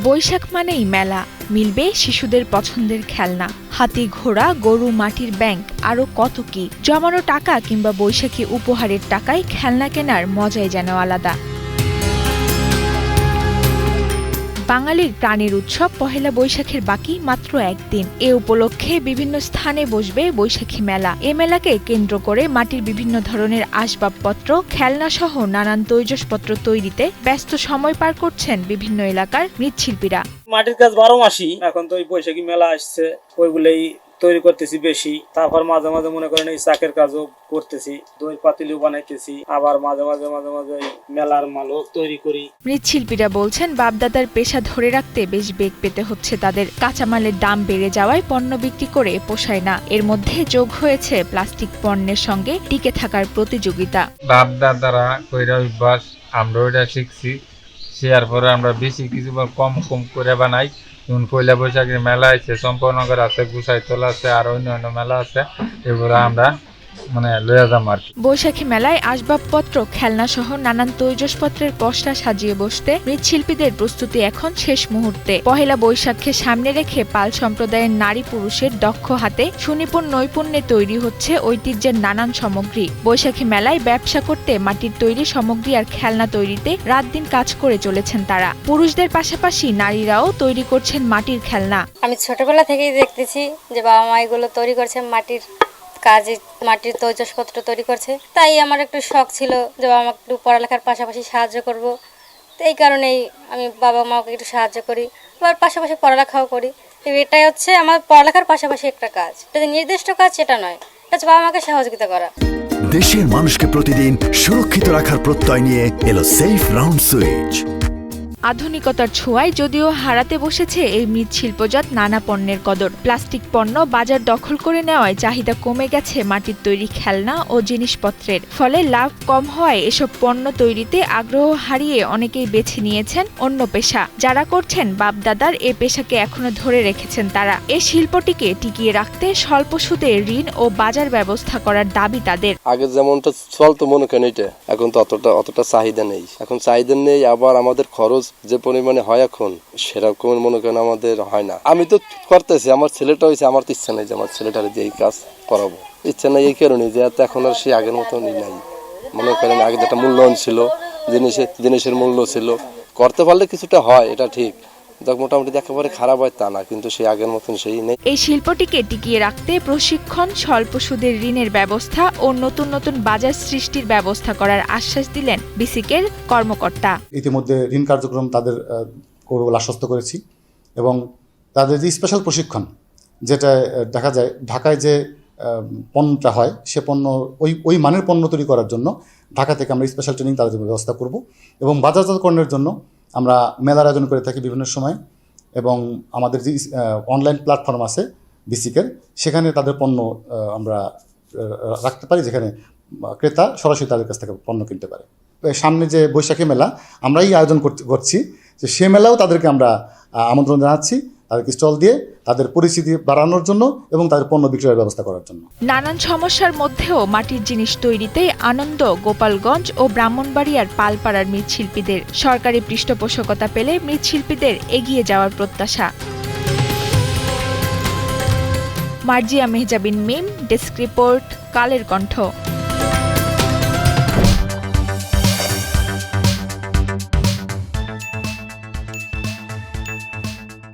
বৈশাখ মানেই মেলা, মিলবে শিশুদের পছন্দের খেলনা, হাতি, ঘোড়া, গরু, মাটির ব্যাংক, আরো কত কি। জমানো টাকা কিংবা বৈশাখী উপহারের টাকায় খেলনা কেনার মজাই যেন আলাদা। বাঙালির প্রাণের উৎসব পহেলা বৈশাখের বাকি মাত্র একদিন। এ উপলক্ষে বিভিন্ন স্থানে বসবে বৈশাখী মেলা। এ মেলাকে কেন্দ্র করে মাটির বিভিন্ন ধরনের আসবাবপত্র, খেলনা সহ নানান তৈজসপত্র তৈরিতে ব্যস্ত সময় পার করছেন বিভিন্ন এলাকার মৃৎশিল্পীরা। মাটির কাজ 12 মাসই, এখন তো ওই বৈশাখী মেলা আসছে, ওইগুলোই তৈরি করতেছি বেশি। তারপর মাঝে মাঝে মনে করেন এই চাকের কাজও করতেছি, দই পাতিলিও বানাইতেছি, আবার মাঝে মাঝে মেলার মালও তৈরি করি। মৃৎশিল্পীরা বলছেন বাপদাদার পেশা ধরে রাখতে বেশ বেগ পেতে হচ্ছে তাদের। কাঁচামালের দাম বেড়ে যাওয়ায় পণ্য বিক্রি করে পোষায় না। এর মধ্যে যোগ হয়েছে প্লাস্টিক পণ্যের সঙ্গে টিকে থাকার প্রতিযোগিতা। বাপদাদারা কইরা অভ্যাস, আমরা ওইটা শিখছি, শেয়ার পরে আমরা বেশি কিছু কম করে বানাই। যেমন পয়লা বৈশাখের মেলা আছে, চম্পনগর আছে, গুসাইতলা আছে, আর অন্য মেলা আছে, এগুলো আমরা লইয়া যাম আর কি। বৈশাখী মেলায় আসবাবপত্র, খেলনা সহ নানান তৈজসপত্রের পসরা সাজিয়ে বসতে মৃৎশিল্পীদের প্রস্তুতি এখন শেষ মুহূর্তে। পহেলা বৈশাখকে সামনে রেখে পাল সম্প্রদায়ের নারী পুরুষের দক্ষ হাতে সুনিপুণ নৈপুণ্যে তৈরি হচ্ছে ঐতিহ্যের নানান সামগ্রী। বৈশাখী মেলায় ব্যবসা করতে মাটির তৈরি সামগ্রী আর খেলনা তৈরিতে রাত দিন কাজ করে চলেছেন তারা। পুরুষদের পাশাপাশি নারীরাও তৈরি করছেন মাটির খেলনা। আমি ছোটবেলা থেকেই দেখতেছি যে বাবা মা এগুলো তৈরি করছে, মাটির কাজে মাটির তৈজসপত্র তৈরি করছে। তাই আমার একটু শখ ছিল যে বাবা মাকে একটু পড়ালেখার পাশাপাশি সাহায্য করব। তো এই কারণেই আমি বাবা মাকে একটু সাহায্য করি, আবার পাশাপাশি পড়ালেখাও করি। এটাই হচ্ছে আমার পড়ালেখার পাশাপাশি একটা কাজ, এটা নির্দিষ্ট কাজ সেটা নয়, এটা হচ্ছে বাবা মাকে সহযোগিতা করা। দেশের মানুষকে প্রতিদিন সুরক্ষিত রাখার প্রত্যয় নিয়ে এলো সেফ রাউন্ড সুইচ। আধুনিকতার ছোঁয়ায় যদিও হারাতে বসেছে এই মৃৎশিল্পজাত নানা পণ্যের কদর। প্লাস্টিক পণ্য বাজার দখল করে নেওয়ায় চাহিদা কমে গেছে মাটির তৈরি খেলনা ও জিনিসপত্রের। ফলে লাভ কম হওয়ায় এসব পণ্য তৈরিতে আগ্রহ হারিয়ে অনেকেই বেছে নিয়েছেন অন্য পেশা। যারা করছেন বাপদাদার এ পেশাকে এখনো ধরে রেখেছেন তারা। এ শিল্পটিকে টিকিয়ে রাখতে স্বল্প সুদে ঋণ ও বাজার ব্যবস্থা করার দাবি তাদের। আগে যেমনটা চলতো মনে করেন এটা, এখন তো অতটা চাহিদা নেই। এখন চাহিদা নেই, আবার আমাদের খরচ যে পরিমাণে হয় এখন সেরকম মনে করেন আমাদের হয় না। আমি তো করতেছি, আমার ছেলেটা হয়েছে, আমার তো ইচ্ছা নেই যে আমার ছেলেটার যে এই কাজ করাবো, ইচ্ছা নেই এই কারণে যে এখন আর সে আগের মতো নাই। মনে করেন আগে যেটা মূল্যায়ন ছিল, জিনিসের মূল্য ছিল, করতে পারলে কিছুটা হয়, এটা ঠিক। মোটামুটি একেবারে খারাপ হয় তা না, কিন্তু সে আগের মতন সেই নেই। এই শিল্পটিকে টিকিয়ে রাখতে প্রশিক্ষণ, স্বল্প সুদের ঋণের ব্যবস্থা ও নতুন নতুন বাজার সৃষ্টির ব্যবস্থা করার আশ্বাস দিলেন বিসিকের কর্মকর্তা। ইতিমধ্যে ঋণ কার্যক্রম তাদের আশ্বস্ত করেছি এবং তাদের যে স্পেশাল প্রশিক্ষণ, যেটা দেখা যায় ঢাকায় যে পণ্যটা হয় সে পণ্য ওই মানের পণ্য তৈরি করার জন্য ঢাকা থেকে আমরা স্পেশাল ট্রেনিং তাদের জন্য ব্যবস্থা করব এবং বাজারজাতকরণের জন্য আমরা মেলার আয়োজন করে থাকি বিভিন্ন সময়। এবং আমাদের যে অনলাইন প্ল্যাটফর্ম আছে বিসিকের, সেখানে তাদের পণ্য আমরা রাখতে পারি, যেখানে ক্রেতা সরাসরি তাদের কাছ থেকে পণ্য কিনতে পারে। সামনে যে বৈশাখী মেলা আমরা এই আয়োজন করছি, যে সে মেলাও তাদেরকে আমরা আমন্ত্রণ জানাচ্ছি, তাদেরকে স্টল দিয়ে তাদের পরিচিতি বাড়ানোর জন্য এবং তাদের পণ্য বিক্রয়ের ব্যবস্থা করার জন্য। নানান সমস্যার মধ্যেও মাটির জিনিস তৈরিতে আনন্দ গোপালগঞ্জ ও ব্রাহ্মণবাড়িয়ার পালপাড়ার মৃৎশিল্পীদের। সরকারি পৃষ্ঠপোষকতা পেলে মৃৎশিল্পীদের এগিয়ে যাওয়ার প্রত্যাশা। মার্জিয়া মেহজাবিন মিম, ডেস্ক রিপোর্ট, কালের কণ্ঠ।